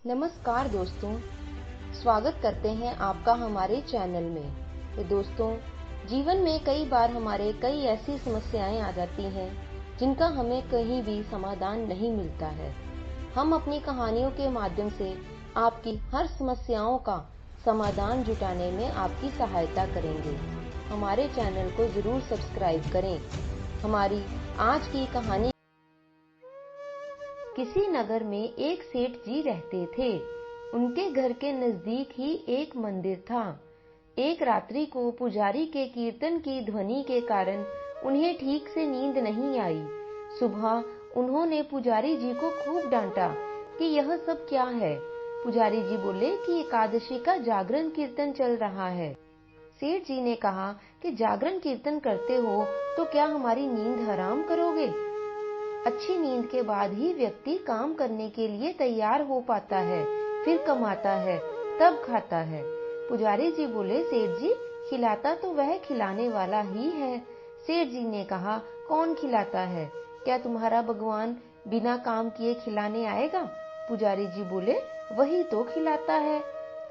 नमस्कार दोस्तों, स्वागत करते हैं आपका हमारे चैनल में। तो दोस्तों, जीवन में कई बार हमारे कई ऐसी समस्याएं आ जाती हैं जिनका हमें कहीं भी समाधान नहीं मिलता है। हम अपनी कहानियों के माध्यम से आपकी हर समस्याओं का समाधान जुटाने में आपकी सहायता करेंगे। हमारे चैनल को जरूर सब्सक्राइब करें। हमारी आज की कहानी। किसी नगर में एक सेठ जी रहते थे। उनके घर के नजदीक ही एक मंदिर था। एक रात्रि को पुजारी के कीर्तन की ध्वनि के कारण उन्हें ठीक से नींद नहीं आई। सुबह उन्होंने पुजारी जी को खूब डांटा कि यह सब क्या है। पुजारी जी बोले कि एकादशी का जागरण कीर्तन चल रहा है। सेठ जी ने कहा कि जागरण कीर्तन करते हो तो क्या हमारी नींद हराम करोगे? अच्छी नींद के बाद ही व्यक्ति काम करने के लिए तैयार हो पाता है, फिर कमाता है, तब खाता है। पुजारी जी बोले, सेठ जी, खिलाता तो वह खिलाने वाला ही है। सेठ जी ने कहा, कौन खिलाता है? क्या तुम्हारा भगवान बिना काम किए खिलाने आएगा? पुजारी जी बोले, वही तो खिलाता है।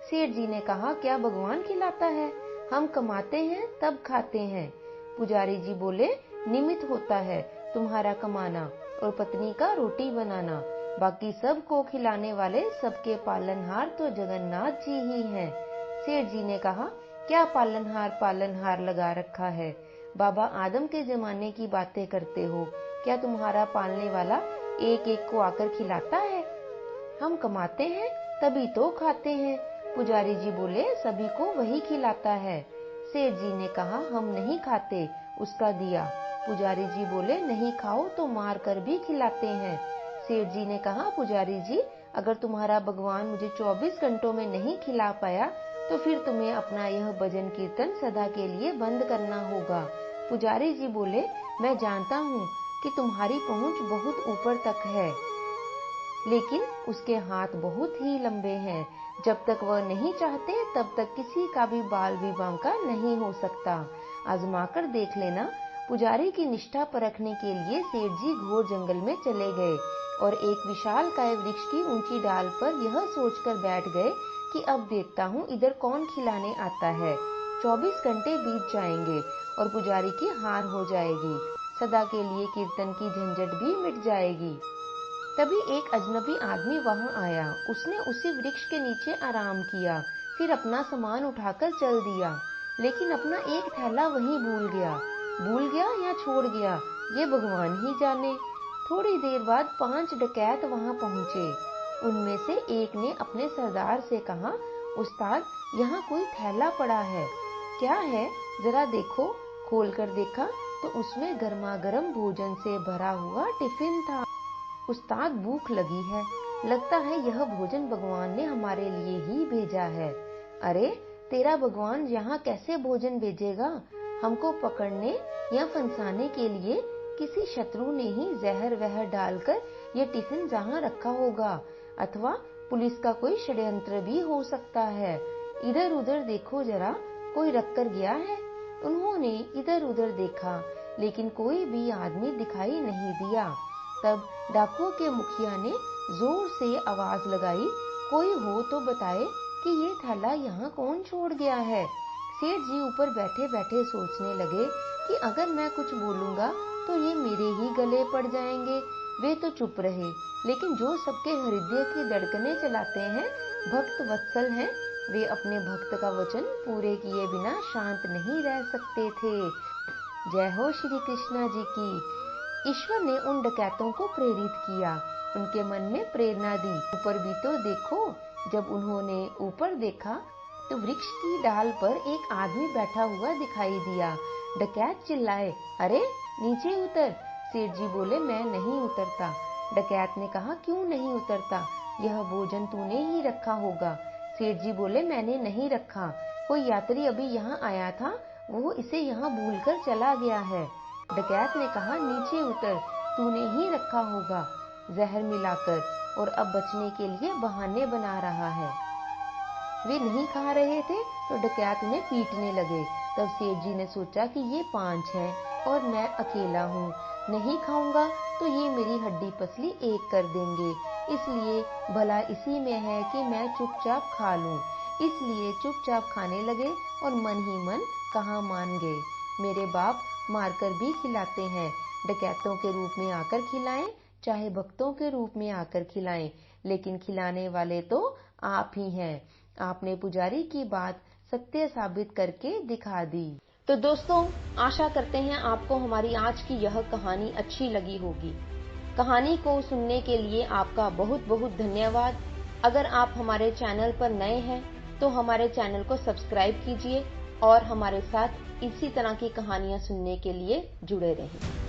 सेठ जी ने कहा, क्या भगवान खिलाता है? हम कमाते हैं तब खाते हैं। पुजारी जी बोले, निमित्त होता है तुम्हारा कमाना और पत्नी का रोटी बनाना, बाकी सबको खिलाने वाले सबके पालनहार तो जगन्नाथ जी ही हैं। सेठ जी ने कहा, क्या पालनहार पालनहार लगा रखा है? बाबा आदम के जमाने की बातें करते हो। क्या तुम्हारा पालने वाला एक एक को आकर खिलाता है? हम कमाते हैं तभी तो खाते हैं। पुजारी जी बोले, सभी को वही खिलाता है। सेठ जी ने कहा, हम नहीं खाते उसका दिया। पुजारी जी बोले, नहीं खाओ तो मार कर भी खिलाते हैं। सेठ जी ने कहा, पुजारी जी, अगर तुम्हारा भगवान मुझे 24 घंटों में नहीं खिला पाया तो फिर तुम्हें अपना यह भजन कीर्तन सदा के लिए बंद करना होगा। पुजारी जी बोले, मैं जानता हूँ कि तुम्हारी पहुँच बहुत ऊपर तक है, लेकिन उसके हाथ बहुत ही लंबे हैं। जब तक वह नहीं चाहते तब तक किसी का भी बाल भी बांका नहीं हो सकता। आजमा कर देख लेना। पुजारी की निष्ठा परखने के लिए सेठ जी घोर जंगल में चले गए और एक विशालकाय वृक्ष की ऊंची डाल पर यह सोचकर बैठ गए कि अब देखता हूँ इधर कौन खिलाने आता है। 24 घंटे बीत जाएंगे और पुजारी की हार हो जाएगी। सदा के लिए कीर्तन की झंझट भी मिट जाएगी। तभी एक अजनबी आदमी वहां आया। उसने उसी वृक्ष के नीचे आराम किया, फिर अपना सामान उठाकर चल दिया, लेकिन अपना एक थैला वहीं भूल गया। भूल गया या छोड़ गया, ये भगवान ही जाने। थोड़ी देर बाद 5 डकैत वहां पहुंचे। उनमें से एक ने अपने सरदार से कहा, उस्ताद, यहाँ कोई थैला पड़ा है। क्या है, जरा देखो। खोलकर देखा तो उसमें गर्मा-गर्म भोजन से भरा हुआ टिफिन था। उस्ताद, भूख लगी है, लगता है यह भोजन भगवान ने हमारे लिए ही भेजा है। अरे, तेरा भगवान यहाँ कैसे भोजन भेजेगा? हमको पकड़ने या फंसाने के लिए किसी शत्रु ने ही जहर वहर डालकर यह टिफिन जहाँ रखा होगा, अथवा पुलिस का कोई षड्यंत्र भी हो सकता है। इधर उधर देखो जरा, कोई रख कर गया है? उन्होंने इधर उधर देखा, लेकिन कोई भी आदमी दिखाई नहीं दिया। तब डाकुओं के मुखिया ने जोर से आवाज लगाई, कोई हो तो बताए कि ये थैला यहाँ कौन छोड़ गया है। सेठ जी ऊपर बैठे बैठे सोचने लगे कि अगर मैं कुछ बोलूंगा तो ये मेरे ही गले पड़ जाएंगे। वे तो चुप रहे, लेकिन जो सबके हृदय की धड़कनें चलाते हैं, भक्त वत्सल हैं, वे अपने भक्त का वचन पूरे किए बिना शांत नहीं रह सकते थे। जय हो श्री कृष्णा जी की। ईश्वर ने उन डकैतों को प्रेरित किया, उनके मन में प्रेरणा दी। ऊपर भी तो देखो। जब उन्होंने ऊपर देखा तो वृक्ष की डाल पर एक आदमी बैठा हुआ दिखाई दिया। डकैत चिल्लाए, अरे नीचे उतर। सेठ जी बोले, मैं नहीं उतरता। डकैत ने कहा, क्यों नहीं उतरता? यह भोजन तूने ही रखा होगा। सेठ जी बोले, मैंने नहीं रखा, कोई यात्री अभी यहाँ आया था, वो इसे यहाँ भूलकर चला गया है। डकैत ने कहा, नीचे उतर, तूने ही रखा होगा जहर मिलाकर, और अब बचने के लिए बहाने बना रहा है। वे नहीं खा रहे थे तो डकैत उन्हें पीटने लगे। तब सेठ जी ने सोचा कि ये 5 हैं और मैं अकेला हूँ, नहीं खाऊंगा तो ये मेरी हड्डी पसली एक कर देंगे, इसलिए भला इसी में है कि मैं चुपचाप खा लूं। इसलिए चुपचाप खाने लगे और मन ही मन कहाँ मान गए। मेरे बाप मारकर भी खिलाते हैं, डकैतों के रूप में आकर खिलाएं, चाहे भक्तों के रूप में आकर खिलाएं, लेकिन खिलाने वाले तो आप ही हैं। आपने पुजारी की बात सत्य साबित करके दिखा दी। तो दोस्तों, आशा करते हैं आपको हमारी आज की यह कहानी अच्छी लगी होगी। कहानी को सुनने के लिए आपका बहुत बहुत धन्यवाद। अगर आप हमारे चैनल पर नए हैं तो हमारे चैनल को सब्सक्राइब कीजिए और हमारे साथ इसी तरह की कहानियां सुनने के लिए जुड़े रहें।